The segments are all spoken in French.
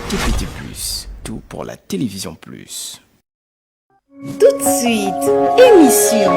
TPT+, tout pour la télévision plus. Tout de suite, émission.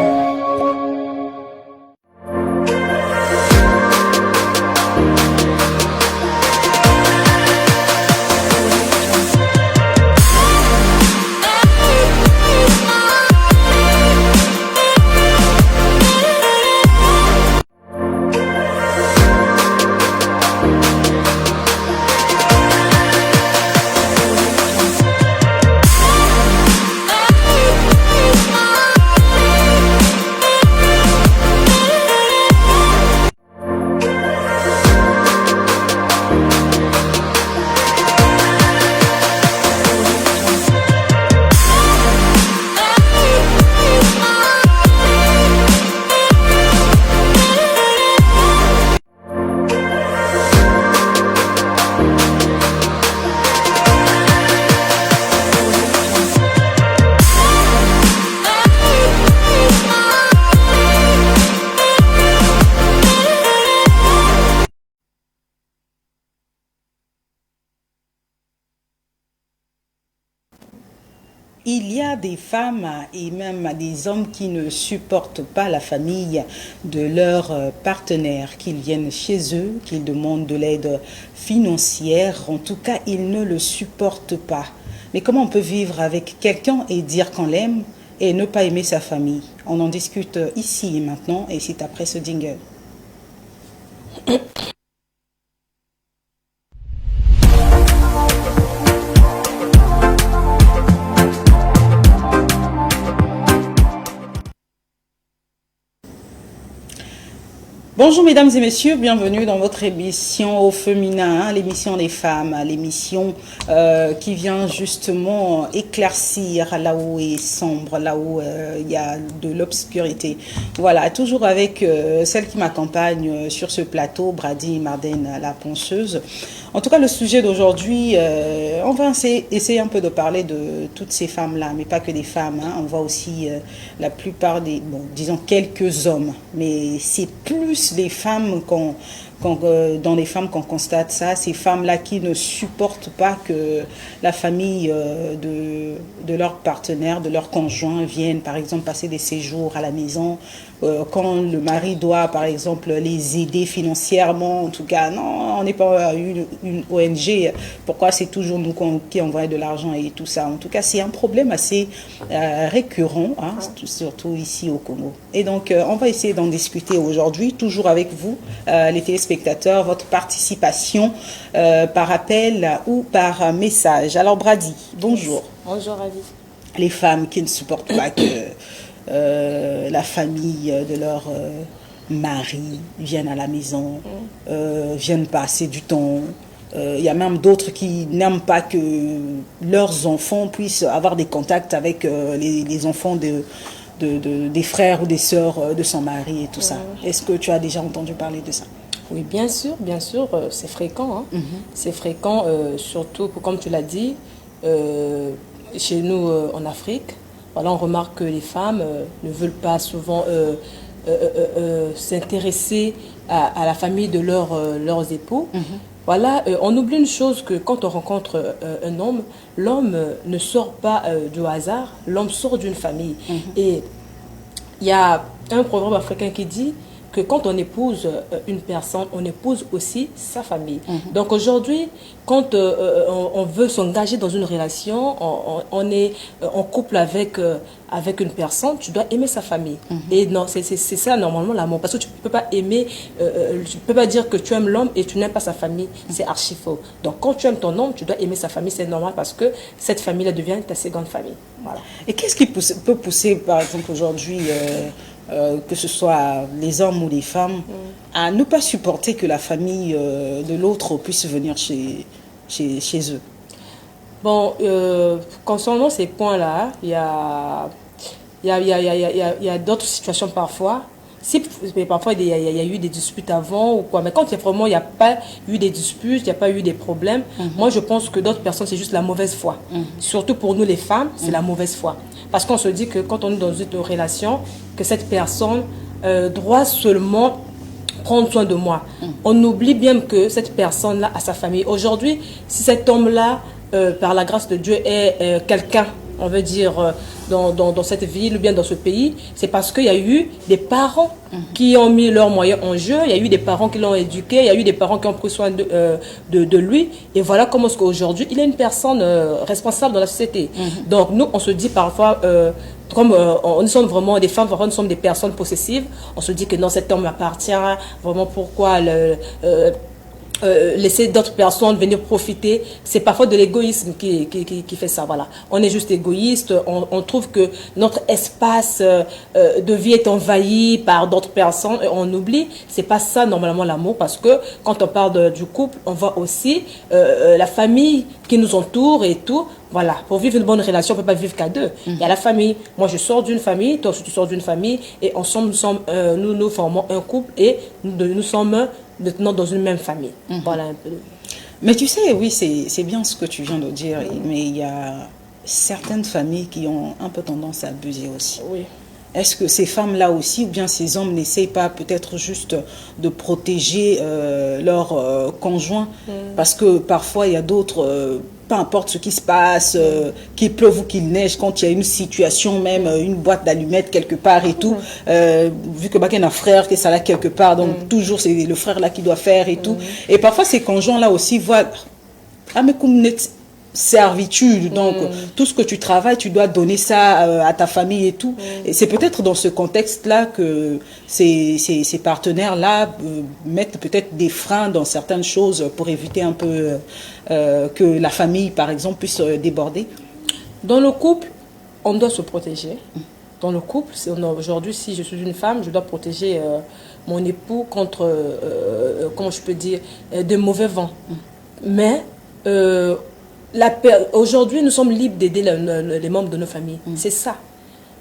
Il y a des femmes et même des hommes qui ne supportent pas la famille de leur partenaire, qu'ils viennent chez eux, qu'ils demandent de l'aide financière. En tout cas, ils ne le supportent pas. Mais comment on peut vivre avec quelqu'un et dire qu'on l'aime et ne pas aimer sa famille? On en discute ici et maintenant, et c'est après ce jingle. Bonjour mesdames et messieurs, bienvenue dans votre émission au féminin, l'émission des femmes, l'émission qui vient justement éclaircir là où est sombre, là où il y a de l'obscurité. Voilà, toujours avec celle qui m'accompagne sur ce plateau, Brady Marden, la ponceuse. En tout cas, le sujet d'aujourd'hui, on va essayer un peu de parler de toutes ces femmes-là, mais pas que des femmes. Hein. On voit aussi la plupart des, bon, disons quelques hommes, mais c'est plus des femmes dans les femmes qu'on constate ça, ces femmes-là qui ne supportent pas que la famille de leur partenaire, de leur conjoint vienne, par exemple, passer des séjours à la maison. Quand le mari doit, par exemple, les aider financièrement, en tout cas, non, on n'est pas une ONG, pourquoi c'est toujours nous qui envoyons de l'argent et tout ça. En tout cas, c'est un problème assez récurrent, hein, surtout ici au Congo. Et donc, on va essayer d'en discuter aujourd'hui, toujours avec vous, les téléspectateurs, votre participation par appel ou par message. Alors, Brady, bonjour. Bonjour, Ravi. Les femmes qui ne supportent pas que la famille de leur mari vienne à la maison, viennent passer du temps. Il y a même d'autres qui n'aiment pas que leurs enfants puissent avoir des contacts avec les enfants des frères ou des sœurs de son mari et tout ça. Est-ce que tu as déjà entendu parler de ça? Oui, bien sûr, c'est fréquent. Hein. C'est fréquent, surtout, comme tu l'as dit, chez nous en Afrique. Voilà, on remarque que les femmes ne veulent pas souvent s'intéresser à la famille de leurs époux. Voilà, on oublie une chose, que quand on rencontre un homme, l'homme ne sort pas du hasard, l'homme sort d'une famille. Et il y a un proverbe africain qui dit que quand on épouse une personne, on épouse aussi sa famille. Donc aujourd'hui, quand on veut s'engager dans une relation, on est en couple avec une personne, tu dois aimer sa famille. Et non, c'est ça normalement l'amour. Parce que tu ne peux pas aimer, tu peux pas dire que tu aimes l'homme et tu n'aimes pas sa famille. C'est archi faux. Donc quand tu aimes ton homme, tu dois aimer sa famille, c'est normal parce que cette famille-là devient ta seconde famille. Voilà. Et qu'est-ce qui peut pousser, par exemple, aujourd'hui, que ce soit les hommes ou les femmes, à ne pas supporter que la famille de l'autre puisse venir chez eux? Bon, concernant ces points-là, il y a d'autres situations parfois. Si parfois il y a eu des disputes avant ou quoi, mais quand il n'y a pas eu des disputes, il n'y a pas eu des problèmes, moi je pense que d'autres personnes c'est juste la mauvaise foi. Surtout pour nous les femmes, c'est la mauvaise foi. Parce qu'on se dit que quand on est dans une relation, que cette personne doit seulement prendre soin de moi. On oublie bien que cette personne-là a sa famille. Aujourd'hui, si cet homme-là, par la grâce de Dieu, est quelqu'un, on veut dire, dans cette ville ou bien dans ce pays, c'est parce qu'il y a eu des parents qui ont mis leurs moyens en jeu, il y a eu des parents qui l'ont éduqué, il y a eu des parents qui ont pris soin de lui. Et voilà comment est-ce qu'aujourd'hui, il est une personne responsable dans la société. Donc nous, on se dit parfois... comme nous sommes vraiment des femmes, nous sommes des personnes possessives, on se dit que non, cet homme m'appartient, vraiment pourquoi laisser d'autres personnes venir profiter. C'est parfois de l'égoïsme qui fait ça. Voilà. On est juste égoïste, on trouve que notre espace de vie est envahi par d'autres personnes et on oublie. C'est pas ça normalement l'amour, parce que quand on parle du couple, on voit aussi la famille qui nous entoure et tout. Voilà, pour vivre une bonne relation, on ne peut pas vivre qu'à deux. Il y a la famille. Moi, je sors d'une famille, toi aussi tu sors d'une famille, et ensemble, nous formons un couple et nous sommes maintenant dans une même famille. Voilà un peu. Mais tu sais, oui, c'est bien ce que tu viens de dire, mais il y a certaines familles qui ont un peu tendance à abuser aussi. Oui. Est-ce que ces femmes-là aussi, ou bien ces hommes, n'essayent pas peut-être juste de protéger leur conjoint? Parce que parfois, il y a d'autres... peu importe ce qui se passe, qu'il pleuve ou qu'il neige, quand il y a une situation, même une boîte d'allumettes quelque part et tout, vu que il y a un frère qui est là quelque part, donc toujours c'est le frère là qui doit faire et tout. Et parfois ces conjoints là aussi voient, ah mais comme servitude, donc tout ce que tu travailles, tu dois donner ça à ta famille et tout. Et c'est peut-être dans ce contexte-là que ces partenaires-là mettent peut-être des freins dans certaines choses pour éviter un peu que la famille, par exemple, puisse déborder. Dans le couple, on doit se protéger. Dans le couple, aujourd'hui, si je suis une femme, je dois protéger mon époux contre, comment je peux dire, de mauvais vents. Mais aujourd'hui, nous sommes libres d'aider les membres de nos familles. C'est ça.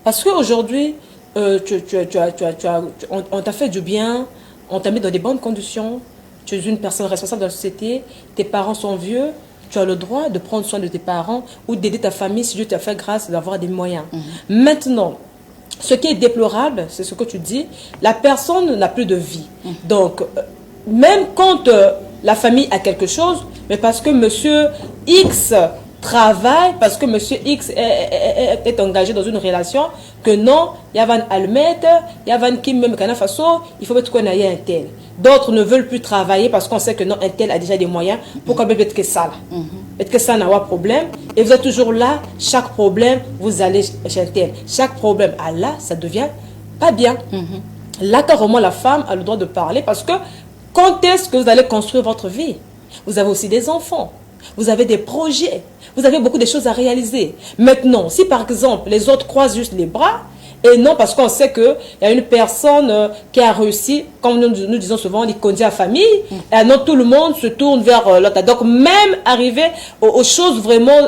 Parce qu'aujourd'hui, on t'a fait du bien, on t'a mis dans des bonnes conditions, tu es une personne responsable de la société, tes parents sont vieux, tu as le droit de prendre soin de tes parents ou d'aider ta famille si Dieu t'a fait grâce d'avoir des moyens. Maintenant, ce qui est déplorable, c'est ce que tu dis, la personne n'a plus de vie. Donc, même quand la famille a quelque chose, mais parce que monsieur X travaille, parce que monsieur X est engagé dans une relation, que non, il y a une allumette, il y a une qui même façon, il faut mettre qu'on ait un tel. D'autres ne veulent plus travailler parce qu'on sait que non, un tel a déjà des moyens. Pourquoi peut-être que ça là? Peut-être que ça n'a pas de problème. Et vous êtes toujours là, chaque problème, vous allez chez un tel. Chaque problème, ah là, ça devient pas bien. Là, carrément, la femme a le droit de parler parce que quand est-ce que vous allez construire votre vie? Vous avez aussi des enfants. Vous avez des projets. Vous avez beaucoup de choses à réaliser. Maintenant, si par exemple, les autres croisent juste les bras, et non parce qu'on sait qu'il y a une personne qui a réussi, comme nous disons souvent, il conduit à famille, et non tout le monde se tourne vers l'autre. Donc même arrivé aux choses vraiment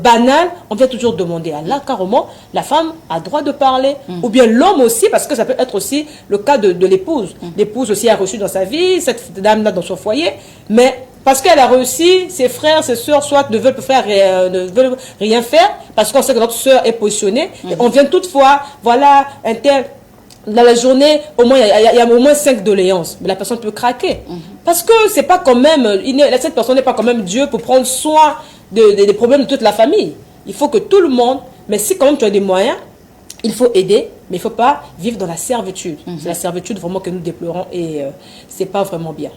banales, on vient toujours demander à là, carrément, la femme a droit de parler, ou bien l'homme aussi, parce que ça peut être aussi le cas de l'épouse. L'épouse aussi a reçu dans sa vie, cette dame-là dans son foyer, mais parce qu'elle a réussi, ses frères, ses soeurs, soit ne veulent rien faire, parce qu'on sait que notre soeur est positionnée. Et on vient toutefois, voilà, un tel, dans la journée, au moins, il y a au moins 5 doléances. Mais la personne peut craquer. Parce que c'est pas quand même, cette personne n'est pas quand même Dieu pour prendre soin des problèmes de toute la famille. Il faut que tout le monde, mais si quand même tu as des moyens, il faut aider, mais il ne faut pas vivre dans la servitude. C'est la servitude vraiment que nous déplorons et c'est pas vraiment bien.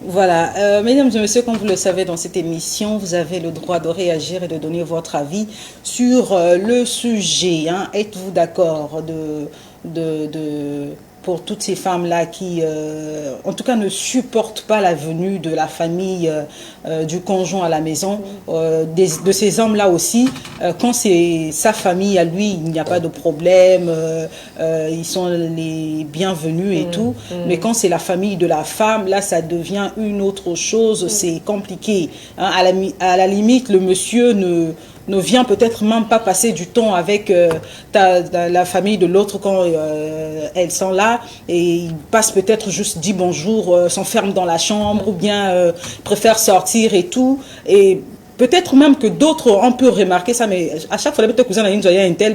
Voilà, mesdames et messieurs, comme vous le savez dans cette émission, vous avez le droit de réagir et de donner votre avis sur le sujet. Êtes-vous d'accord pour toutes ces femmes-là qui, en tout cas, ne supportent pas la venue de la famille, du conjoint à la maison, de ces hommes-là aussi, quand c'est sa famille à lui, il n'y a pas de problème, ils sont les bienvenus et tout, mais quand c'est la famille de la femme, là, ça devient une autre chose, c'est compliqué. À la limite, le monsieur ne vient peut-être même pas passer du temps avec la famille de l'autre quand elles sont là, et il passe peut-être juste dit bonjour, s'enferme dans la chambre ou bien préfère sortir et tout, et peut-être même que d'autres ont pu remarquer ça, mais à chaque fois, peut-être cousin a un tel,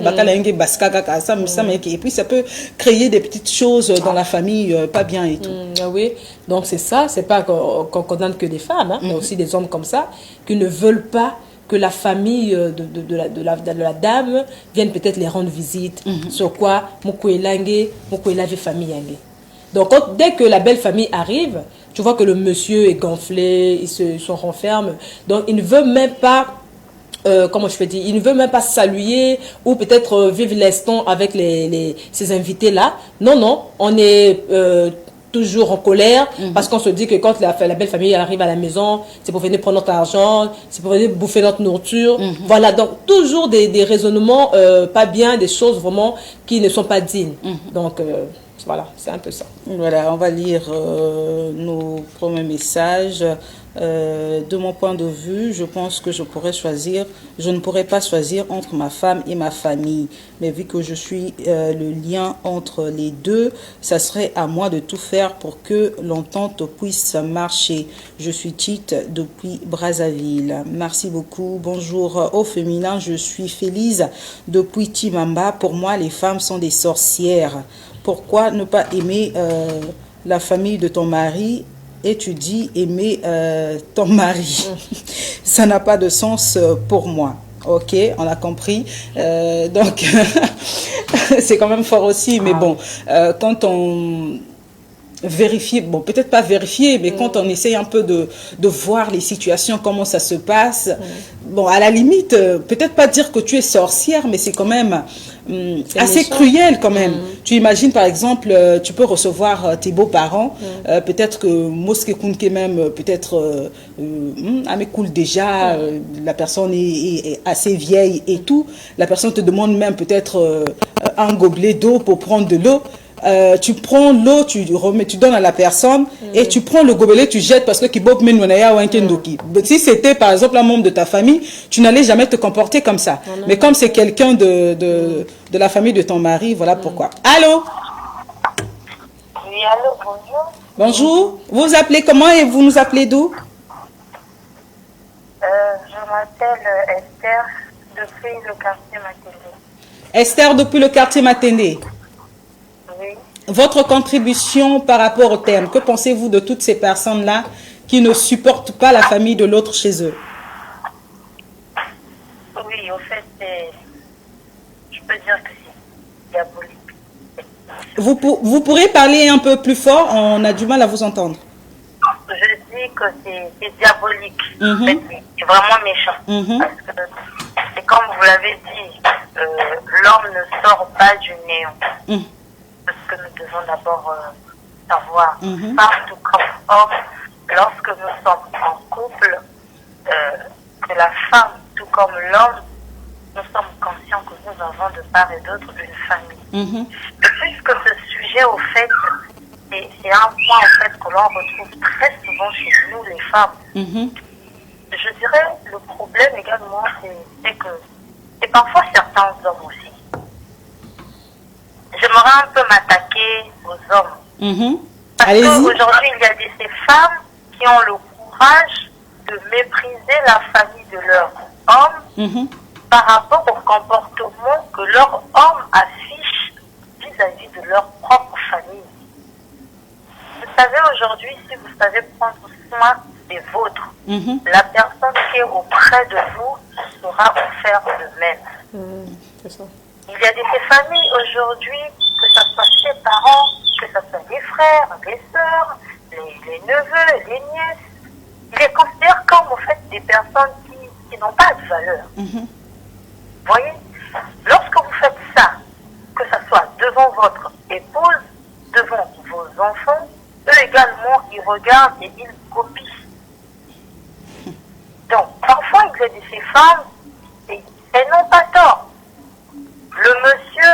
et puis ça peut créer des petites choses dans la famille, pas bien et tout. Oui, donc c'est ça, c'est pas qu'on condamne que des femmes, hein, mais aussi des hommes comme ça, qui ne veulent pas que la famille de la dame vienne peut-être les rendre visite. Sur quoi, famille. Donc, dès que la belle famille arrive, tu vois que le monsieur est gonflé, il se renferme. Donc, il ne veut même pas, comment je peux dire, il ne veut même pas saluer ou peut-être vivre l'instant avec ces invités-là. Non, non, on est toujours en colère parce qu'on se dit que quand la belle famille arrive à la maison, c'est pour venir prendre notre argent, c'est pour venir bouffer notre nourriture. Voilà, donc toujours des raisonnements pas bien, des choses vraiment qui ne sont pas dignes. Donc, voilà, c'est un peu ça. Voilà, on va lire nos premiers messages. De mon point de vue, je pense que je ne pourrais pas choisir entre ma femme et ma famille. Mais vu que je suis le lien entre les deux, ça serait à moi de tout faire pour que l'entente puisse marcher. Je suis Tite depuis Brazzaville. Merci beaucoup. Bonjour au féminin, je suis Félise depuis Timamba. Pour moi, les femmes sont des sorcières. Pourquoi ne pas aimer la famille de ton mari et tu dis aimer ton mari? Ça n'a pas de sens pour moi. Ok, on a compris. Donc, c'est quand même fort aussi. Mais bon, quand on vérifier, bon peut-être pas vérifier, mais quand on essaye un peu de voir les situations, comment ça se passe, bon à la limite, peut-être pas dire que tu es sorcière, mais c'est quand même assez cruel quand même. Tu imagines par exemple, tu peux recevoir tes beaux-parents, peut-être que Mosque Kunke même, peut-être Amé cool déjà, la personne est assez vieille et tout, la personne te demande même peut-être un gobelet d'eau pour prendre de l'eau. Tu prends l'eau, tu donnes à la personne et tu prends le gobelet, tu jettes parce que si c'était par exemple un membre de ta famille, tu n'allais jamais te comporter comme ça. Mais comme c'est quelqu'un de la famille de ton mari, voilà pourquoi. Allô? Oui, allô, bonjour. Bonjour. Vous vous appelez comment et vous nous appelez d'où? Je m'appelle Esther depuis le quartier Matendé. Esther depuis le quartier Matendé. Oui. Votre contribution par rapport au thème, que pensez-vous de toutes ces personnes-là qui ne supportent pas la famille de l'autre chez eux? Oui, au fait, je peux dire que c'est diabolique. Vous pourrez parler un peu plus fort, on a du mal à vous entendre. Je dis que c'est diabolique. En fait, c'est vraiment méchant. Parce que, c'est comme vous l'avez dit, l'homme ne sort pas du néant. Parce que nous devons d'abord savoir, femme tout comme homme, lorsque nous sommes en couple, que la femme tout comme l'homme, nous sommes conscients que nous avons de part et d'autre une famille. Et puisque ce sujet, au fait, c'est un point en fait, que l'on retrouve très souvent chez nous, les femmes. Je dirais, le problème également, c'est que, et parfois certains hommes aussi, j'aimerais un peu m'attaquer aux hommes. Parce qu'aujourd'hui, il y a ces femmes qui ont le courage de mépriser la famille de leur homme par rapport au comportement que leur homme affiche vis-à-vis de leur propre famille. Vous savez, aujourd'hui, si vous savez prendre soin des vôtres, la personne qui est auprès de vous saura en faire de même. C'est ça. Il y a ces familles aujourd'hui, que ce soit ses parents, que ce soit les frères, les sœurs, les neveux, les nièces, ils les considèrent comme en fait des personnes qui n'ont pas de valeur. Vous voyez, lorsque vous faites ça, que ce soit devant votre épouse, devant vos enfants, eux également, ils regardent et ils copient. Donc, parfois, il y a ces femmes, et elles n'ont pas tort. Le monsieur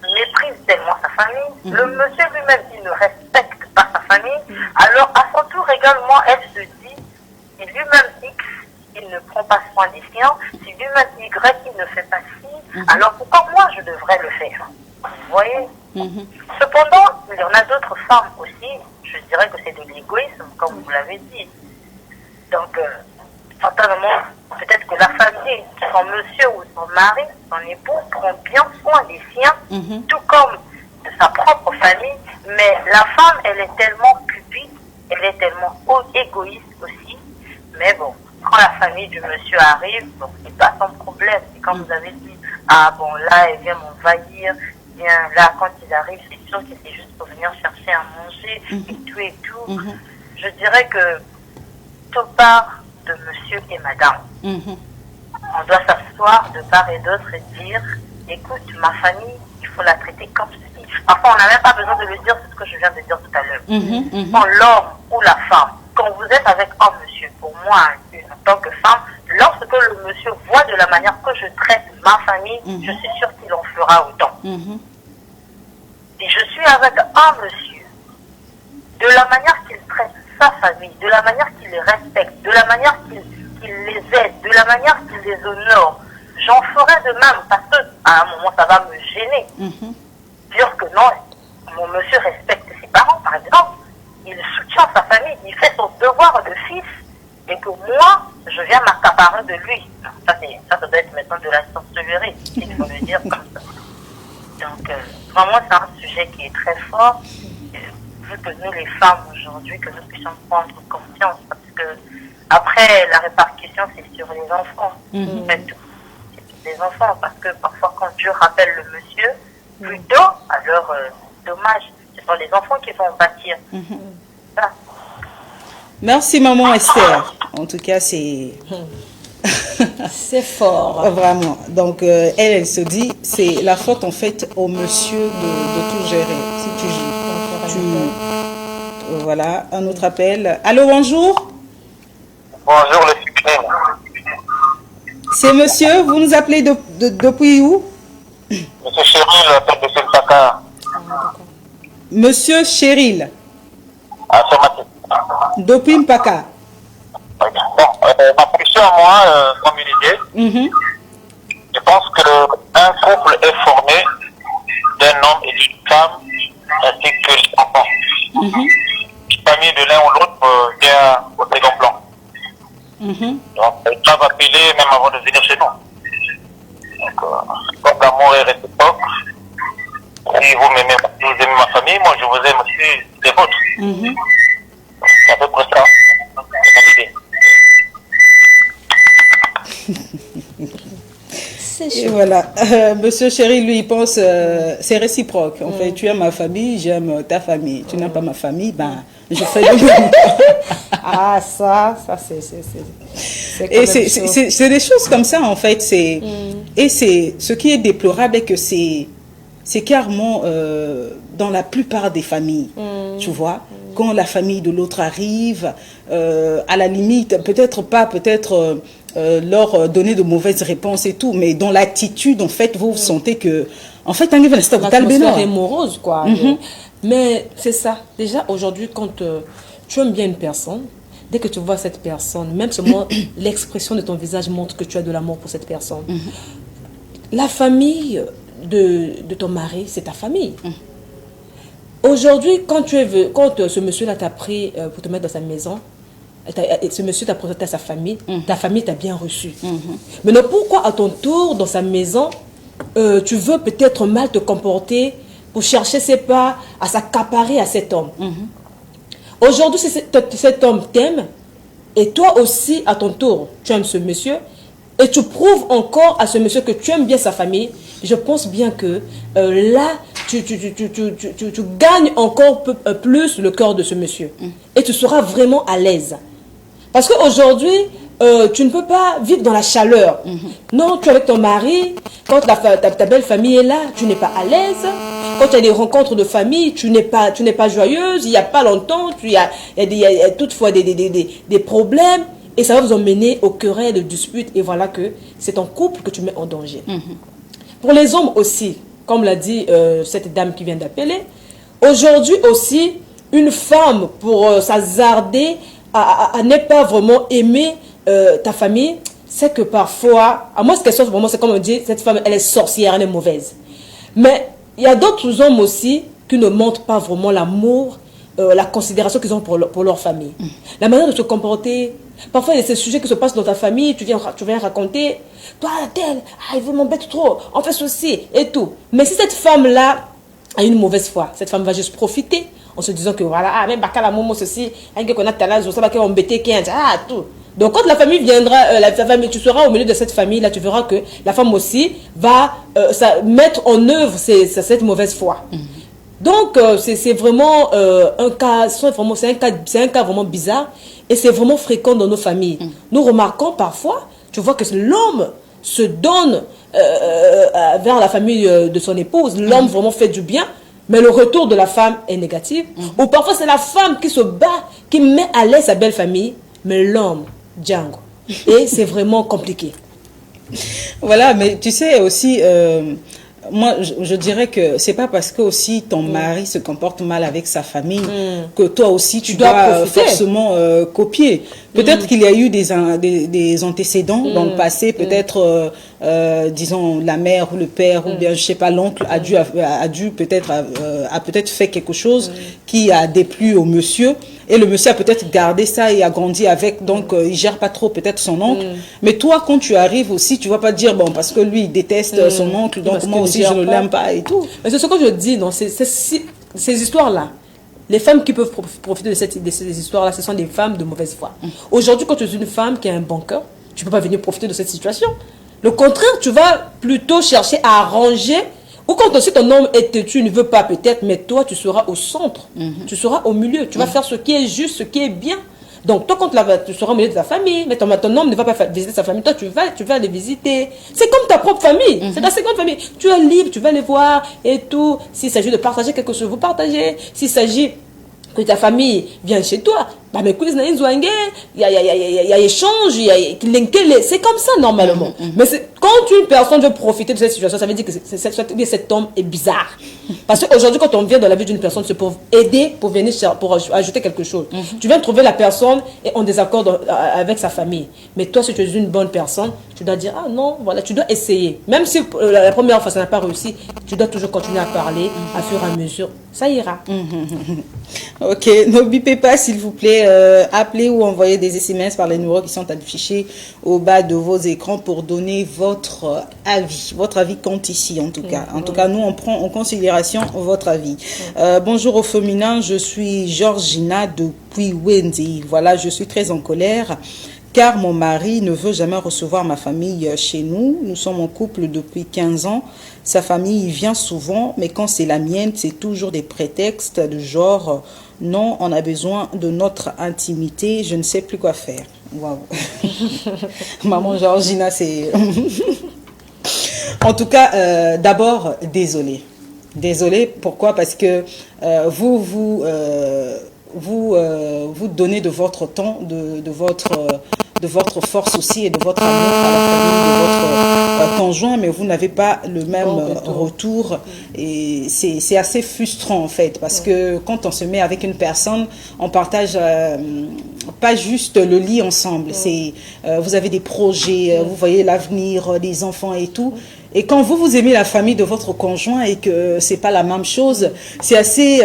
méprise tellement sa famille, le monsieur lui-même, il ne respecte pas sa famille, alors à son tour également, elle se dit, si lui-même X, il ne prend pas soin des siens, si lui-même Y, il ne fait pas ci, alors pourquoi moi je devrais le faire? Vous voyez? Cependant, il y en a d'autres femmes aussi, je dirais que c'est de l'égoïsme, comme vous l'avez dit. Donc, certainement, peut-être la famille, son monsieur ou son mari, son époux, prend bien soin des siens, tout comme de sa propre famille. Mais la femme, elle est tellement cupide, elle est tellement égoïste aussi. Mais bon, quand la famille du monsieur arrive, bon, c'est pas son problème. C'est comme vous avez dit, ah bon, là, elle vient m'envahir. Bien, là, quand ils arrivent, c'est sûr que c'est juste pour venir chercher à manger et tout et tout. Je dirais que tout part de monsieur et madame. On doit s'asseoir de part et d'autre et dire, écoute, ma famille, il faut la traiter comme ceci. Parfois, on n'a même pas besoin de le dire, c'est ce que je viens de dire tout à l'heure. Quand l'homme ou la femme, quand vous êtes avec un monsieur, pour moi, en tant que femme, lorsque le monsieur voit de la manière que je traite ma famille, je suis sûre qu'il en fera autant. Et je suis avec un monsieur, de la manière qu'il traite sa famille, de la manière qu'il les respecte, de la manière qu'il les aide, de la manière qu'il les honore, j'en ferai de même parce que à un moment ça va me gêner. Dire que non, mon monsieur respecte ses parents par exemple, il soutient sa famille, il fait son devoir de fils et que moi je viens m'accaparer de lui. Ça doit être maintenant de la sorcellerie, il faut le dire comme ça. Donc vraiment c'est un sujet qui est très fort. Vu que nous les femmes aujourd'hui, que nous puissions prendre conscience parce que après la répercussion c'est sur les enfants. En fait, c'est sur les enfants parce que parfois quand Dieu rappelle le monsieur plus tôt, alors dommage, ce sont les enfants qui vont bâtir. Voilà. Merci maman Esther. En tout cas c'est c'est fort. Vraiment. Donc elle se dit c'est la faute en fait au monsieur de tout gérer. Si tu voilà, un autre appel. Allô, bonjour. Bonjour, le succès. C'est monsieur, vous nous appelez depuis où? Monsieur Chéril, appelle de Simpaka. Monsieur Chéril. À Somatique. Depuis Mpaka. Bon, ma position à moi, comme une idée, je pense qu'un couple est formé d'un homme et d'une femme, ainsi que les enfants. Famille de l'un ou l'autre vient au second plan. Donc, ils doivent appeler même avant de venir chez nous. Donc, comme l'amour est réciproque, si vous m'aimez, vous aimez ma famille, moi je vous aime aussi des vôtres. C'est à peu près ça. Et voilà, monsieur Chéri, lui, il pense, c'est réciproque. En fait, tu aimes ma famille, j'aime ta famille. Tu n'aimes pas ma famille, ben, je fais de même. Ah, ça c'est... Et c'est des choses comme ça, en fait. Et c'est ce qui est déplorable, est que c'est carrément dans la plupart des familles, tu vois. Quand la famille de l'autre arrive, à la limite, peut-être pas, leur donner de mauvaises réponses et tout, mais dans l'attitude, en fait, vous sentez que, en fait, l'atmosphère est morose, quoi. Mais c'est ça. Déjà, aujourd'hui, quand tu aimes bien une personne, dès que tu vois cette personne, même seulement l'expression de ton visage montre que tu as de l'amour pour cette personne. La famille de ton mari, c'est ta famille. Aujourd'hui, quand ce monsieur-là t'a pris pour te mettre dans sa maison, ce monsieur t'a présenté à sa famille, ta famille t'a bien reçu. Maintenant, pourquoi à ton tour, dans sa maison, tu veux peut-être mal te comporter pour chercher ses pas à s'accaparer à cet homme? Aujourd'hui, si cet homme t'aime, et toi aussi, à ton tour, tu aimes ce monsieur, et tu prouves encore à ce monsieur que tu aimes bien sa famille, je pense bien que là, tu gagnes encore plus le cœur de ce monsieur. Et tu seras vraiment à l'aise. Parce qu'aujourd'hui, tu ne peux pas vivre dans la chaleur. Non, tu es avec ton mari, quand ta belle famille est là, tu n'es pas à l'aise. Quand il y a des rencontres de famille, tu n'es pas joyeuse, il n'y a pas longtemps, il y a toutefois des problèmes. Et ça va vous emmener au querelles, de disputes. Et voilà que c'est ton couple que tu mets en danger. Pour les hommes aussi, comme l'a dit cette dame qui vient d'appeler, aujourd'hui aussi, une femme, pour s'hasarder à ne pas vraiment aimer ta famille, c'est que parfois, à moi ce qu'elle soit vraiment, c'est comme on dit, cette femme, elle est sorcière, elle est mauvaise. Mais il y a d'autres hommes aussi qui ne montrent pas vraiment l'amour, la considération qu'ils ont pour leur famille. La manière de se comporter Parfois, il y a ces sujets qui se passent dans ta famille, tu viens raconter, toi, tel, il veut m'embêter trop, on fait ceci et tout. Mais si cette femme-là a une mauvaise foi, cette femme va juste profiter en se disant que voilà, même Bakala Momo, ceci, qu'on a talent, je sais pas qui embêter, tout. Donc, quand la famille viendra, tu seras au milieu de cette famille-là, tu verras que la femme aussi va mettre en œuvre cette mauvaise foi. Donc, c'est vraiment un cas, c'est un cas vraiment bizarre et c'est vraiment fréquent dans nos familles. Nous remarquons parfois, tu vois que l'homme se donne vers la famille de son épouse, l'homme vraiment fait du bien, mais le retour de la femme est négatif. Ou parfois, c'est la femme qui se bat, qui met à l'aise sa belle famille, mais l'homme, Django. Et c'est vraiment compliqué. Voilà, mais tu sais aussi, moi je dirais que c'est pas parce que aussi ton mari se comporte mal avec sa famille que toi aussi tu dois forcément copier. Peut-être qu'il y a eu des antécédents dans le passé, peut-être disons la mère ou le père ou bien je sais pas l'oncle a dû peut-être a peut-être fait quelque chose qui a déplu au monsieur. Et le monsieur a peut-être gardé ça et a grandi avec, donc il gère pas trop peut-être son oncle. Mais toi, quand tu arrives aussi, tu vas pas dire, bon, parce que lui, il déteste son oncle, donc moi aussi, je ne l'aime pas et tout. Mais c'est ce que je dis, dans ces histoires-là. Les femmes qui peuvent profiter de ces histoires-là, ce sont des femmes de mauvaise foi. Aujourd'hui, quand tu es une femme qui a un bon cœur, tu peux pas venir profiter de cette situation. Le contraire, tu vas plutôt chercher à arranger. Ou quand aussi ton homme est têtu, ne veut pas peut-être, mais toi, tu seras au centre. Tu seras au milieu. Tu vas faire ce qui est juste, ce qui est bien. Donc, toi, quand tu seras au milieu de ta famille, mais ton homme ne va pas visiter sa famille, toi, tu vas les visiter. C'est comme ta propre famille. C'est ta seconde famille. Tu es libre, tu vas les voir et tout. S'il s'agit de partager quelque chose, vous partagez. S'il s'agit que ta famille vient chez toi, mais il y a échange, c'est comme ça normalement. Mais quand une personne veut profiter de cette situation, ça veut dire que cet homme est bizarre. Parce qu'aujourd'hui, quand on vient dans la vie d'une personne, c'est pour aider, pour venir pour ajouter quelque chose. Tu viens trouver la personne et on désaccord avec sa famille. Mais toi, si tu es une bonne personne, tu dois dire, ah non, voilà, tu dois essayer. Même si la première fois ça n'a pas réussi, tu dois toujours continuer à parler à fur et à mesure. Ça ira. Ok, ne bipez pas s'il vous plaît. Appelez ou envoyez des SMS par les numéros qui sont affichés au bas de vos écrans pour donner votre avis. Votre avis compte ici en tout cas. En tout cas, nous on prend en considération votre avis. Bonjour au féminin, je suis Georgina depuis Wendy. Voilà, je suis très en colère car mon mari ne veut jamais recevoir ma famille chez nous. Nous sommes en couple depuis 15 ans. Sa famille vient souvent, mais quand c'est la mienne, c'est toujours des prétextes de genre non, on a besoin de notre intimité, je ne sais plus quoi faire. Waouh. Maman Georgina, c'est... En tout cas, d'abord, désolé. Désolé, pourquoi? Parce que vous donnez de votre temps, de votre force aussi et de votre amour à la famille de votre conjoint, mais vous n'avez pas le même retour. Et c'est assez frustrant en fait, parce que quand on se met avec une personne, on partage pas juste le lit ensemble. Vous avez des projets, vous voyez l'avenir, les enfants et tout. Et quand vous aimez la famille de votre conjoint et que c'est pas la même chose, c'est assez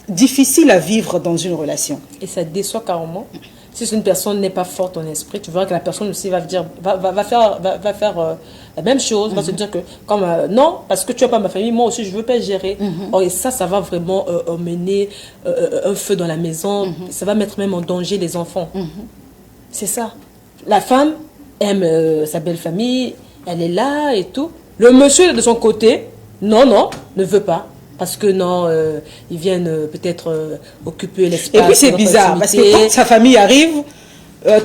difficile à vivre dans une relation. Et ça déçoit carrément. Si une personne n'est pas forte en esprit, tu verras que la personne aussi va faire la même chose, va se dire que comme non, parce que tu n'as pas ma famille, moi aussi je veux pas gérer. Et ça va vraiment mener un feu dans la maison, ça va mettre même en danger les enfants. C'est ça. La femme aime sa belle famille, elle est là et tout. Le monsieur de son côté, non, ne veut pas. Parce que non, ils viennent peut-être occuper l'espace. Et puis c'est bizarre, parce que quand sa famille arrive,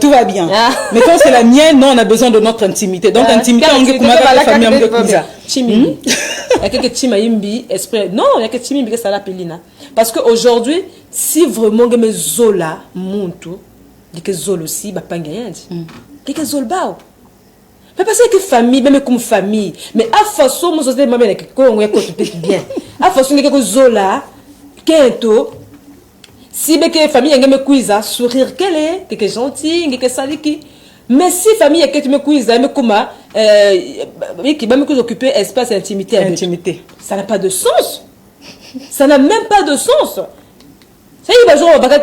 tout va bien. Mais quand c'est la mienne, non, on a besoin de notre intimité. Donc intimité, on dit comment la famille on dit ça. Il y a quelques timimbi, esprit. Non, il y a quelques timimbi que ça la pelina. Parce qu'aujourd'hui, si vraiment que zola monte, que zol aussi, bah pas gagner. Que zol bao. Mais parce que famille, même comme famille, mais à façon, moi, je sais même que on est peut-être bien. À façon que zola, qu'ento, si que famille est me cuisa, sourire qu'elle est, que gentil, que saliki. Mais si famille est que tu me cuisa, me kuma, qui va me occuper espace et intimité. Intimité. Ça n'a pas de sens. Ça n'a même pas de sens. Il va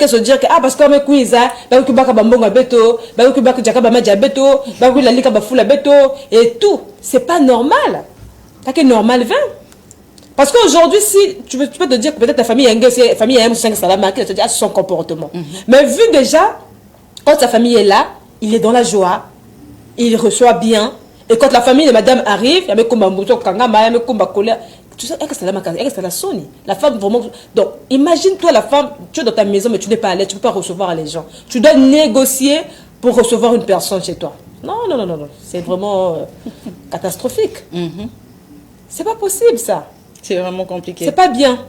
se dire que ah parce que me kuiza ba ku baka bambonga beto ba ku baka jaka ba maja beto ba ku la lika ba fula beto et tout c'est pas normal. Pas que normal 20. Parce qu'aujourd'hui si tu peux te dire que peut-être ta famille aime 5 salama qui te dit à son comportement. Mais vu déjà quand ta famille est là, il est dans la joie, il reçoit bien et quand la famille de madame arrive, il y a comme moto kangama, il y a comme colère. Tu sais, la femme vraiment. Donc, imagine-toi la femme, tu es dans ta maison, mais tu n'es pas à l'aise, tu ne peux pas recevoir les gens. Tu dois négocier pour recevoir une personne chez toi. Non. C'est vraiment catastrophique. C'est pas possible, ça. C'est vraiment compliqué. C'est pas bien.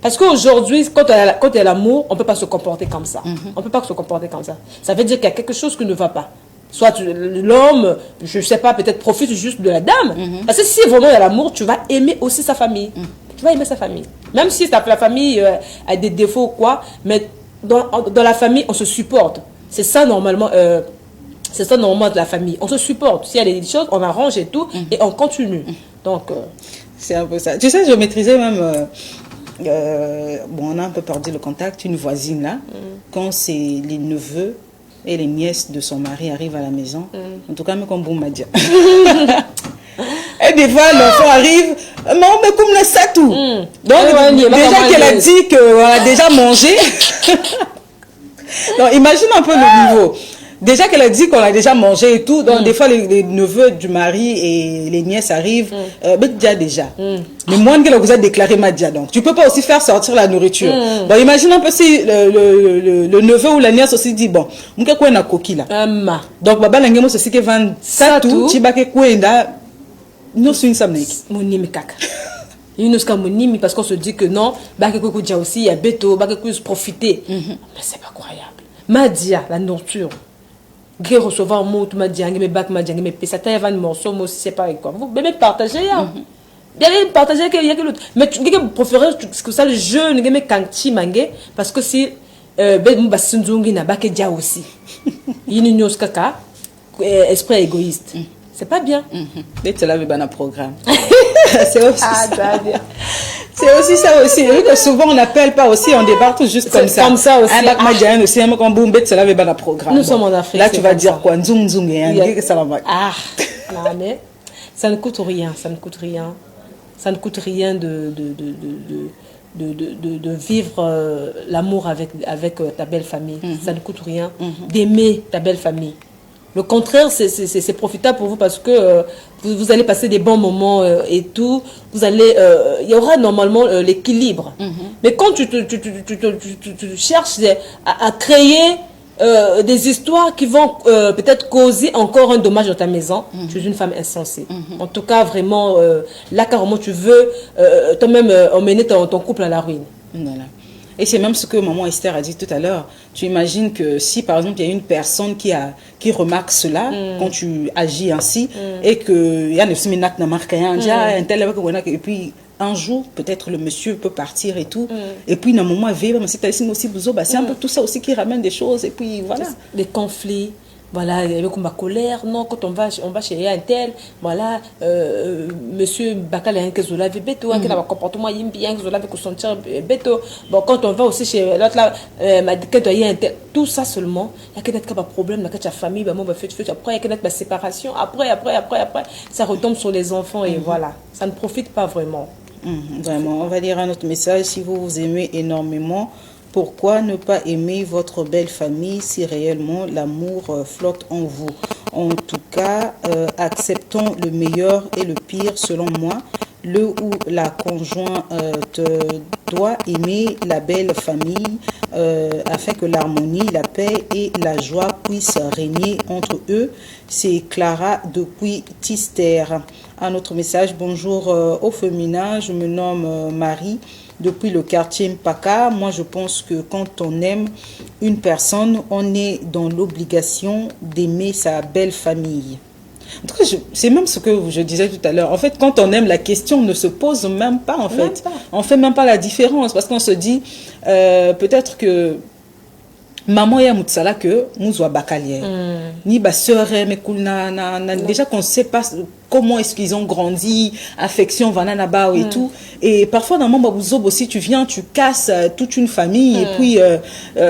Parce qu'aujourd'hui, quand il y a l'amour, on ne peut pas se comporter comme ça. On ne peut pas se comporter comme ça. Ça veut dire qu'il y a quelque chose qui ne va pas. Soit l'homme, je ne sais pas, peut-être profite juste de la dame. Parce que si vraiment il y a l'amour, tu vas aimer aussi sa famille. Tu vas aimer sa famille. Même si la famille a des défauts ou quoi, mais dans la famille, on se supporte. C'est ça normalement de la famille. On se supporte. S'il y a des choses, on arrange et tout, et on continue. Donc, c'est un peu ça. Tu sais, je maîtrisais même... on a un peu perdu le contact. Une voisine là, quand c'est les neveux et les nièces de son mari arrivent à la maison, en tout cas, mais comme Boumadia. Et des fois, l'enfant arrive, maman, mais comme le satou. Donc, déjà qu'elle a dit qu'on a déjà mangé. Donc, imagine un peu le niveau. Déjà qu'elle a dit qu'on a déjà mangé et tout, donc des fois les neveux du mari et les nièces arrivent, déjà. Mais moi, que vous a déclaré Madia, donc tu peux pas aussi faire sortir la nourriture. Donc imagine un peu si le neveu ou la nièce aussi dit bon, m'ke quoi na coquille là. Donc baba la ngemo ceci que vend ça tout, tu que quoi là, nous sommes samedi. Monimi kaka. Il nous a monimi parce qu'on se dit que non, bah que quoi déjà aussi, il y a béto, bah que quoi profiter. Mais c'est pas croyable. Madia, la nourriture. Qui recevoir un mot, tu m'as dit, mais bac m'a dit, mais ça t'a un morceau, moi aussi, c'est pas quoi. Vous devez partager, bien partager qu'il y a que l'autre. Mais tu préfères que ça le jeune, mais quand tu manges, parce que si ben basinzungi na bac déjà aussi. Il n'y a kaka, esprit égoïste. C'est pas bien. Mais tu l'avais bien un programme. C'est aussi ça. C'est aussi ça aussi. Souvent on n'appelle pas aussi, on débarque tout juste comme ça. Comme ça aussi. Un bac madjan aussi, un comme boum, tu l'avais bien un programme. Nous sommes en Afrique. Là tu vas dire quoi, zoom zoom et ça va. Ah, mais ça ne coûte rien, ça ne coûte rien. Ça ne coûte rien de vivre l'amour avec ta belle famille. Ça ne coûte rien d'aimer ta belle famille. Le contraire, c'est profitable pour vous parce que vous allez passer des bons moments et tout. Vous allez, il y aura normalement l'équilibre. Mais quand tu cherches à créer des histoires qui vont peut-être causer encore un dommage dans ta maison, tu es une femme insensée. En tout cas, vraiment, là, carrément, tu veux toi-même emmener ton couple à la ruine. Voilà. Et c'est même ce que maman Esther a dit tout à l'heure. Tu imagines que si, par exemple, il y a une personne qui remarque cela, quand tu agis ainsi, et que y a et puis un jour, peut-être le monsieur peut partir et tout, et puis, dans un moment, c'est un peu tout ça aussi qui ramène des choses, et puis voilà. Des conflits. Voilà, avec ma colère, non, quand on va chez un tel, voilà, monsieur Bakal a un kezola avec béto, qui a un comportement bien, kezola avec sentir béto. Bon, quand on va aussi chez l'autre là, quand il y a un tel, tout ça seulement, il y a quelqu'un qui a un problème dans ta famille, bah, moi, après, il y a quelqu'un qui a séparation, après, ça retombe sur les enfants et voilà, ça ne profite pas vraiment. Vraiment, on va lire un autre message. Si vous aimez énormément, pourquoi ne pas aimer votre belle famille si réellement l'amour flotte en vous? En tout cas, acceptons le meilleur et le pire selon moi. Le ou la conjointe doit aimer la belle famille afin que l'harmonie, la paix et la joie puissent régner entre eux. C'est Clara depuis Tister. Un autre message. Bonjour au féminin, je me nomme Marie. Depuis le quartier Mpaka, moi je pense que quand on aime une personne, on est dans l'obligation d'aimer sa belle famille. En tout cas, c'est même ce que je disais tout à l'heure. En fait, quand on aime, la question ne se pose même pas, en fait. On ne fait même pas la différence parce qu'on se dit, peut-être que maman ya mutsala que muzwa bakalière ni ba sœur mais déjà qu'on sait pas comment est-ce qu'ils ont grandi, affection vanana ba et tout, et parfois dans mon babouzo aussi tu viens, tu casses toute une famille et puis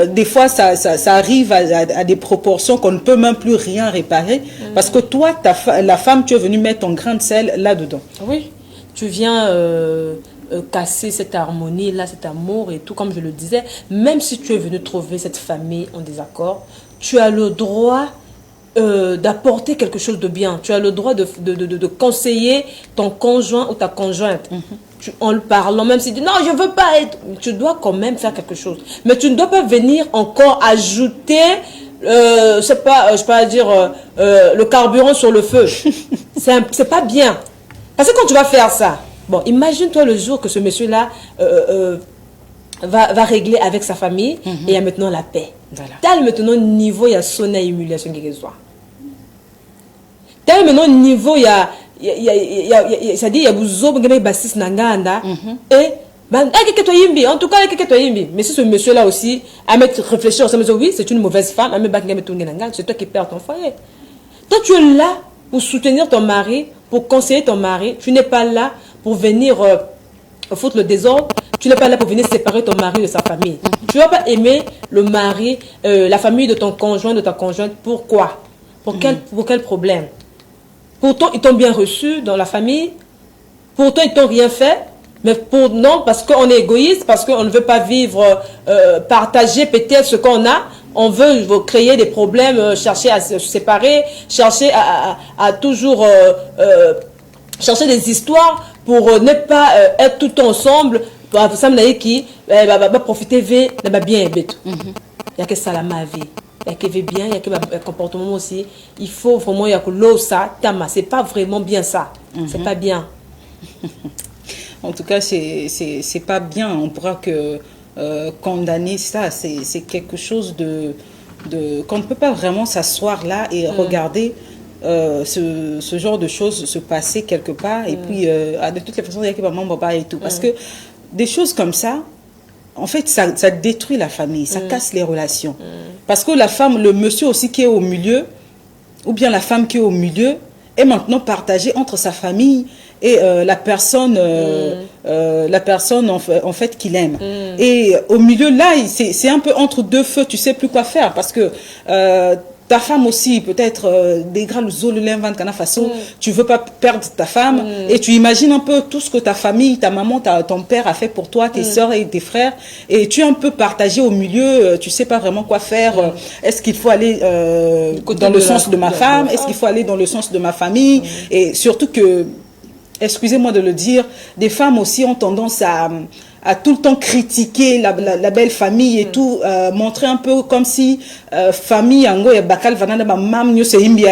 des fois ça arrive à des proportions qu'on ne peut même plus rien réparer parce que toi la femme tu es venue mettre ton grain de sel là-dedans. Oui, tu viens casser cette harmonie là, cet amour et tout, comme je le disais. Même si tu es venu trouver cette famille en désaccord, tu as le droit d'apporter quelque chose de bien. Tu as le droit de conseiller ton conjoint ou ta conjointe en le parlant, même s'il dit non je veux pas être, tu dois quand même faire quelque chose, mais tu ne dois pas venir encore ajouter c'est pas, je peux pas dire le carburant sur le feu. C'est pas bien, parce que quand tu vas faire ça, bon, imagine-toi le jour que ce monsieur-là va régler avec sa famille et il y a maintenant la paix. Voilà. Tel maintenant niveau il y a sonné humiliation qui soit. Tel maintenant niveau il y a c'est-à-dire il y a bouzo ngene basis nanganda et en tout cas mais si ce monsieur-là aussi à mettre réfléchir, ça me dit oui c'est une mauvaise femme, c'est toi qui perds ton foyer. Toi tu es là pour soutenir ton mari, pour conseiller ton mari, tu n'es pas là pour venir foutre le désordre, tu n'es pas là pour venir séparer ton mari de sa famille. Tu ne vas pas aimer le mari, la famille de ton conjoint, de ta conjointe. Pourquoi? Pour quel problème? Pourtant, ils t'ont bien reçu dans la famille. Pourtant, ils t'ont rien fait. Mais non, parce qu'on est égoïste, parce qu'on ne veut pas vivre, partager peut-être ce qu'on a. On veut créer des problèmes, chercher à se séparer, chercher à toujours chercher des histoires pour ne pas être tout ensemble. Ça me dit qui va profiter de bien. Il y a que ça la ma vie. Il y a que bien, il y a que le comportement aussi. Il faut vraiment, il y a que l'eau, ça, tama. C'est pas vraiment bien ça. C'est pas bien. En tout cas, c'est pas bien. On pourra que condamner ça. C'est quelque chose qu'on ne peut pas vraiment s'asseoir là et regarder ce genre de choses se passer quelque part. Et puis, de toutes les façons, il y a que maman, papa et tout. Parce que des choses comme ça, en fait, ça détruit la famille, ça casse les relations. Parce que la femme, le monsieur aussi qui est au milieu, ou bien la femme qui est au milieu, est maintenant partagée entre sa famille et la personne en fait qu'il aime. Et au milieu là, c'est un peu entre deux feux, tu sais plus quoi faire parce que ta femme aussi, peut-être, tu veux pas perdre ta femme et tu imagines un peu tout ce que ta famille, ta maman, ton père a fait pour toi, tes soeurs et tes frères, et tu es un peu partagé au milieu, tu sais pas vraiment quoi faire. Est-ce qu'il faut aller dans le sens de ma femme? Est-ce qu'il faut aller dans le sens de ma famille? Et surtout que, excusez-moi de le dire, des femmes aussi ont tendance à tout le temps critiquer la belle famille et tout, montrer un peu comme si famille ango ya bakal vanana ba mam nyo se imbi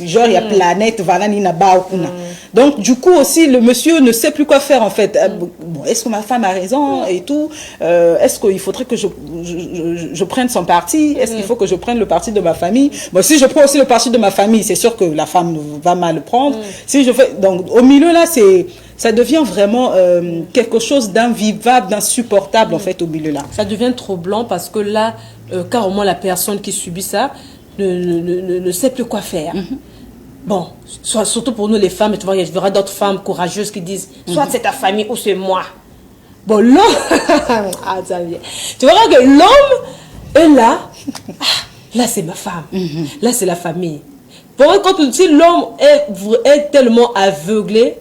genre il y a planète vanani na ba okuna. Donc du coup aussi le monsieur ne sait plus quoi faire en fait. Bon, est-ce que ma femme a raison et tout, est-ce qu'il faudrait que je prenne son parti, est-ce qu'il faut que je prenne le parti de ma famille? Bon, si je prends aussi le parti de ma famille, c'est sûr que la femme va mal le prendre. Si je fais donc au milieu là, ça devient vraiment quelque chose d'invivable, d'insupportable en fait au milieu là. Ça devient trop blanc parce que là, carrément la personne qui subit ça ne sait plus quoi faire. Bon, surtout pour nous les femmes, tu vois, il y aura d'autres femmes courageuses qui disent soit c'est ta famille ou c'est moi. Bon, l'homme, tu verras que l'homme est là, là c'est ma femme, là c'est la famille. Pour eux, si l'homme est tellement aveuglé,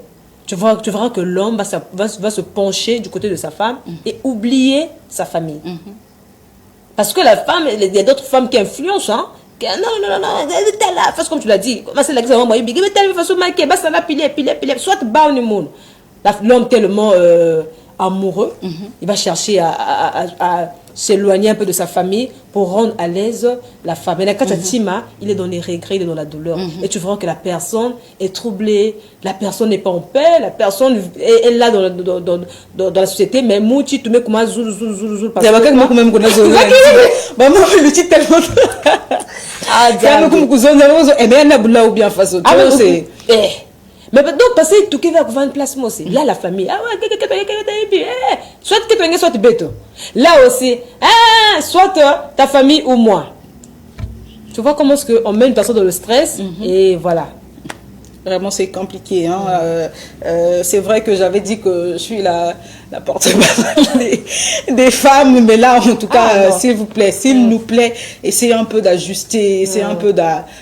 tu verras que l'homme va se pencher du côté de sa femme et oublier sa famille. Parce que la femme, il y a d'autres femmes qui influencent, hein. Non, fais comme tu l'as dit. Soit l'homme tellement amoureux, il va chercher à s'éloigner un peu de sa famille pour rendre à l'aise la femme. Mais quand il est dans les regrets, il est dans la douleur. Et tu verras que la personne est troublée, la personne n'est pas en paix, la personne est là dans la société, mais tu te mets comme un zoul. Mais donc, parce que tout qui va avoir une place, moi aussi. Là, la famille, ah ouais, soit que tu soit bête. Là aussi, ah, soit ta famille ou moi. Tu vois comment est-ce qu'on met une personne dans le stress et voilà. Vraiment, c'est compliqué. Hein. C'est vrai que j'avais dit que je suis la porte-parole des femmes, mais là, en tout cas, s'il vous plaît, s'il nous plaît, essayez un peu d'ajuster, essayez un peu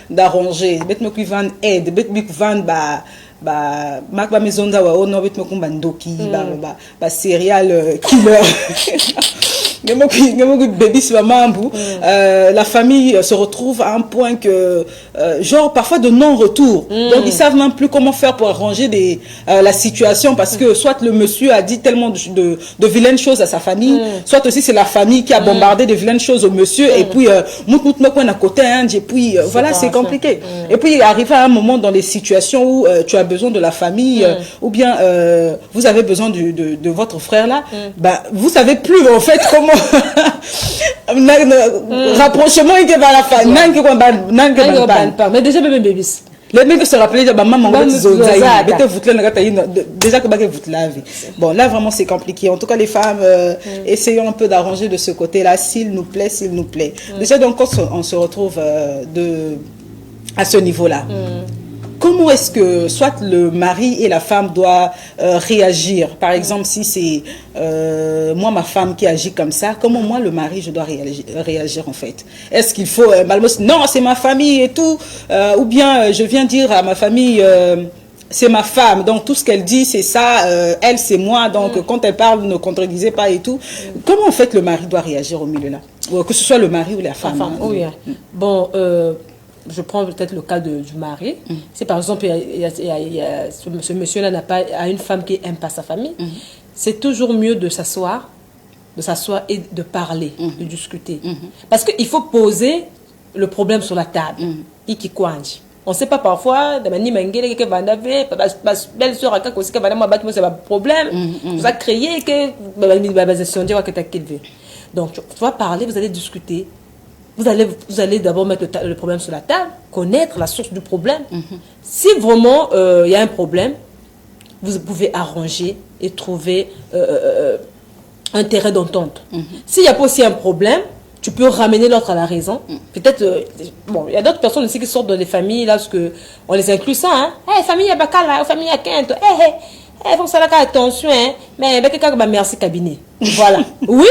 d'arranger. Bête-moi qui vend aide, bête-moi qui vend mak ba maison d'awa ono bête-moi qui vend doki, céréales killer. La famille se retrouve à un point que genre parfois de non-retour, donc ils savent même plus comment faire pour arranger la situation, parce que soit le monsieur a dit tellement de vilaines choses à sa famille, soit aussi c'est la famille qui a bombardé de vilaines choses au monsieur, et puis à côté, et puis voilà, c'est compliqué. Et puis il arrive à un moment dans les situations où tu as besoin de la famille, ou bien vous avez besoin de votre frère là, vous savez plus en fait comment rapprochement il va la fin mais déjà bébé bébis les mecs se rappellent de maman déjà que vous la vie. Bon là vraiment c'est compliqué. En tout cas les femmes essayons un peu d'arranger de ce côté là, s'il nous plaît. Déjà donc quand on se retrouve à ce niveau là, comment est-ce que soit le mari et la femme doivent réagir? Par exemple, si c'est moi, ma femme qui agit comme ça, comment moi, le mari, je dois réagir en fait? Est-ce qu'il faut non, c'est ma famille et tout, ou bien je viens dire à ma famille c'est ma femme, donc tout ce qu'elle dit c'est ça, elle c'est moi, donc quand elle parle ne contredisez pas et tout. Comment en fait le mari doit réagir au milieu là, que ce soit le mari ou la femme? Oui. Bon, je prends peut-être le cas du mari. Si par exemple ce monsieur-là a une femme qui n'aime pas sa famille, c'est toujours mieux de s'asseoir et de parler, de discuter. Parce qu'il faut poser le problème sur la table. On ne sait pas parfois, belle-sœur a aussi c'est un problème, vous a créé que donc tu vas parler, vous allez discuter. Vous allez d'abord mettre le problème sur la table, connaître la source du problème. Si vraiment il y a un problème, vous pouvez arranger et trouver un terrain d'entente. S'il n'y a pas aussi un problème, tu peux ramener l'autre à la raison. Peut-être, bon, il y a d'autres personnes aussi qui sortent dans des familles, là, parce qu'on les inclut ça, hein. Hey, famille à Bakala, famille à Kent, il faut que ça attention, hein. Mais merci cabinet. Voilà. Oui.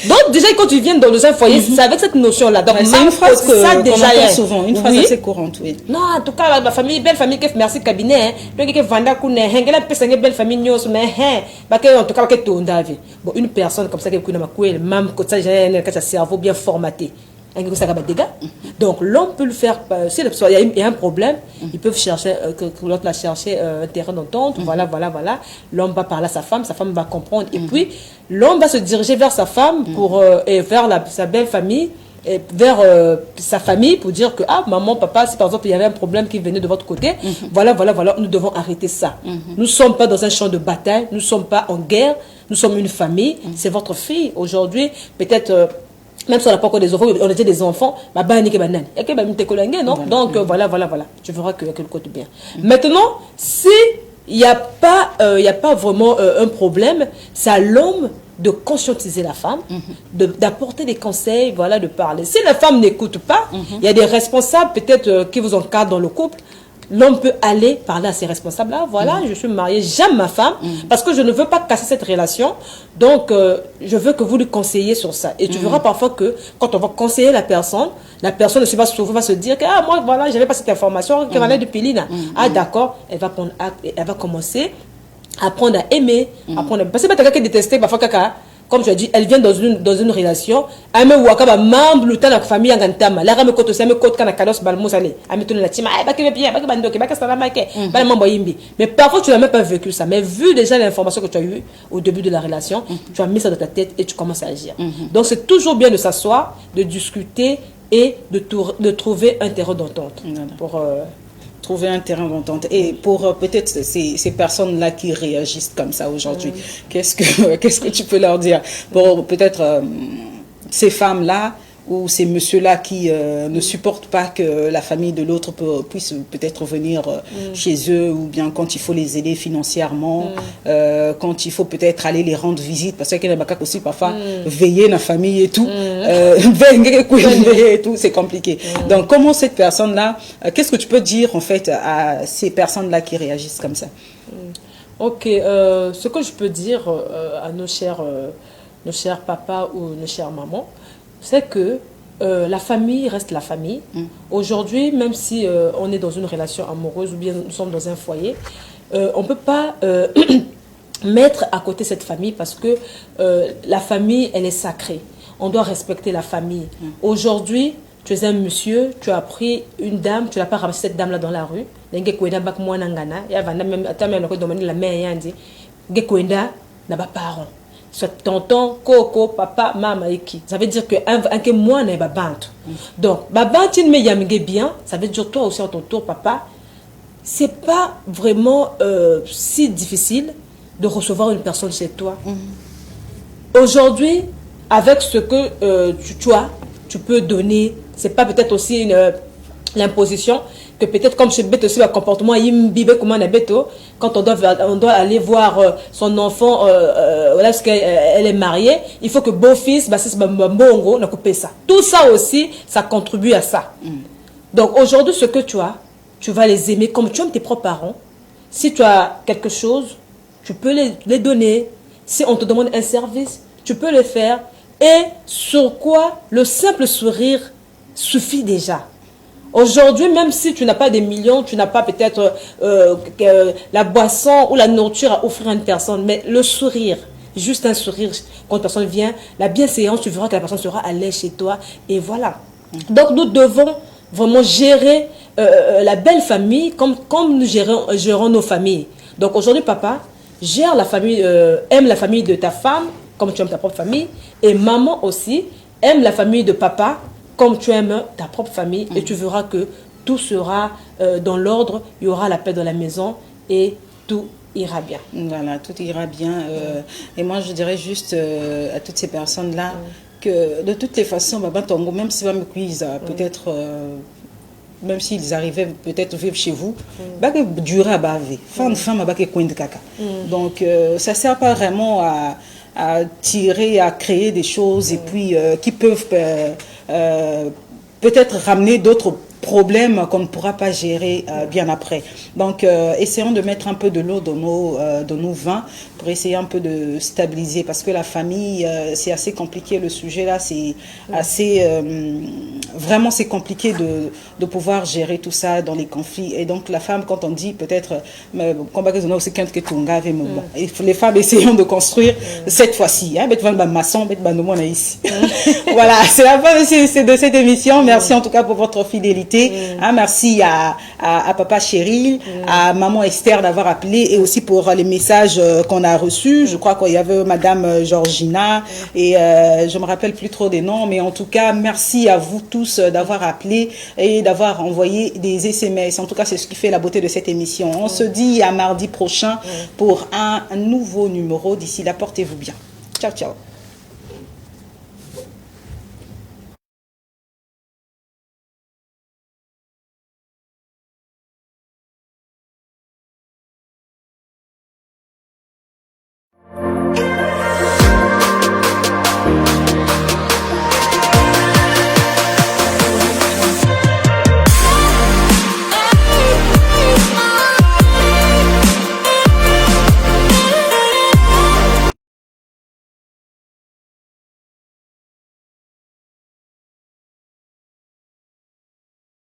Donc déjà quand tu viens dans un foyer, c'est avec cette notion là. Donc c'est une phrase que ça déjà entend souvent, une phrase assez courante, oui. Non, en tout cas ma famille, belle famille qui merci cabinet, donc qui vanda kune, hengela pesa belle famille nyos mais en tout cas que tout ndavi. Bon, une personne comme ça qui kuna makuel, même que ça j'ai un cerveau bien formaté. Donc l'homme peut le faire, s'il y a un problème, ils peuvent chercher, que l'autre va chercher un terrain d'entente, voilà. L'homme va parler à sa femme va comprendre. Et puis l'homme va se diriger vers sa femme et vers sa belle famille, et vers sa famille pour dire que, ah, maman, papa, si par exemple il y avait un problème qui venait de votre côté, voilà, nous devons arrêter ça. Nous ne sommes pas dans un champ de bataille, nous ne sommes pas en guerre, nous sommes une famille, c'est votre fille. Aujourd'hui, peut-être... même si on n'a pas encore des enfants, on a déjà des enfants, non? Donc voilà. Tu verras qu'il y a quelque chose de bien. Maintenant, si il n'y a pas vraiment un problème, c'est à l'homme de conscientiser la femme, d'apporter des conseils, voilà, de parler. Si la femme n'écoute pas, il y a des responsables peut-être qui vous encadrent dans le couple. L'homme peut aller parler à ses responsables. Là, voilà, je suis mariée, j'aime ma femme parce que je ne veux pas casser cette relation. Donc, je veux que vous lui conseillez sur ça. Et tu verras parfois que quand on va conseiller la personne va se dire que, ah, moi, voilà, j'avais pas cette information, qu'elle allait de Pélina. Ah, d'accord, elle va prendre acte et elle va commencer à apprendre à aimer, parce que quelqu'un qui détestait, parfois, comme je dis, elle vient dans une relation, elle me voit comme un membre de la famille en gantama. La rame koto same koto kana kalos balmosale. Elle me tourne la tima, mais parfois tu n'as même pas vécu ça. Mais vu déjà l'information que tu as eue au début de la relation, tu as mis ça dans ta tête et tu commences à agir. Donc c'est toujours bien de s'asseoir, de discuter et de trouver un terrain d'entente pour trouver un terrain d'entente. Et pour peut-être ces personnes-là qui réagissent comme ça aujourd'hui, qu'est-ce que tu peux leur dire? Pour peut-être ces femmes-là, ou c'est monsieur-là qui ne supporte pas que la famille de l'autre puisse peut-être venir chez eux, ou bien quand il faut les aider financièrement, quand il faut peut-être aller les rendre visite, parce qu'il y a aussi parfois veiller la famille et tout, et tout, c'est compliqué. Donc comment cette personne-là, qu'est-ce que tu peux dire en fait à ces personnes-là qui réagissent comme ça? Ok, ce que je peux dire à nos chers papas ou nos chères mamans, c'est que la famille reste la famille. Aujourd'hui, même si on est dans une relation amoureuse ou bien nous sommes dans un foyer, on ne peut pas mettre à côté cette famille, parce que la famille, elle est sacrée. On doit respecter la famille. Aujourd'hui, tu es un monsieur, tu as pris une dame, tu n'as pas ramassé cette dame-là dans la rue. La parents. Soit tonton, coco, papa, maman et qui. Ça veut dire que moi n'est pas bantu. Donc, babanti me yamige bien, ça veut dire toi aussi à ton tour, papa. C'est pas vraiment si difficile de recevoir une personne chez toi. Aujourd'hui, avec ce que tu as, tu peux donner. C'est pas peut-être aussi l'imposition, que peut-être comme chez Beto aussi, le comportement, quand on doit aller voir son enfant, parce qu'elle est mariée, il faut que beau-fils, on a coupé ça. Tout ça aussi, ça contribue à ça. Donc aujourd'hui, ce que tu as, tu vas les aimer comme tu aimes tes propres parents. Si tu as quelque chose, tu peux les donner. Si on te demande un service, tu peux le faire. Et sur quoi le simple sourire suffit déjà. Aujourd'hui, même si tu n'as pas des millions, tu n'as pas peut-être la boisson ou la nourriture à offrir à une personne, mais le sourire, juste un sourire, quand une personne vient, la bienséance, tu verras que la personne sera à l'aise chez toi, et voilà. Donc nous devons vraiment gérer la belle famille comme nous gérons nos familles. Donc aujourd'hui, papa, gère la famille, aime la famille de ta femme, comme tu aimes ta propre famille, et maman aussi, aime la famille de papa, comme tu aimes ta propre famille, et tu verras que tout sera dans l'ordre, il y aura la paix dans la maison et tout ira bien. Voilà, tout ira bien. Et moi, je dirais juste à toutes ces personnes-là que de toutes les façons, même si me cuise, peut-être, même s'ils arrivaient peut-être vivre chez vous, durer à baver. Femme, donc, ça ne sert pas vraiment à tirer, à créer des choses et puis qui peuvent peut-être ramener d'autres problèmes qu'on ne pourra pas gérer bien après. Donc, essayons de mettre un peu de l'eau dans nos vins pour essayer un peu de stabiliser, parce que la famille, c'est assez compliqué, le sujet là, c'est assez... vraiment, c'est compliqué de pouvoir gérer tout ça dans les conflits. Et donc, la femme, quand on dit peut-être... les femmes, essayons de construire cette fois-ci. Voilà, c'est la fin de cette émission. Merci en tout cas pour votre fidélité. Merci à Papa Cheryl, à Maman Esther d'avoir appelé, et aussi pour les messages qu'on a reçus. Je crois qu'il y avait Madame Georgina et je me rappelle plus trop des noms, mais en tout cas, merci à vous tous d'avoir appelé et d'avoir envoyé des SMS. En tout cas, c'est ce qui fait la beauté de cette émission. On se dit à mardi prochain pour un nouveau numéro. D'ici là, portez-vous bien. Ciao, ciao.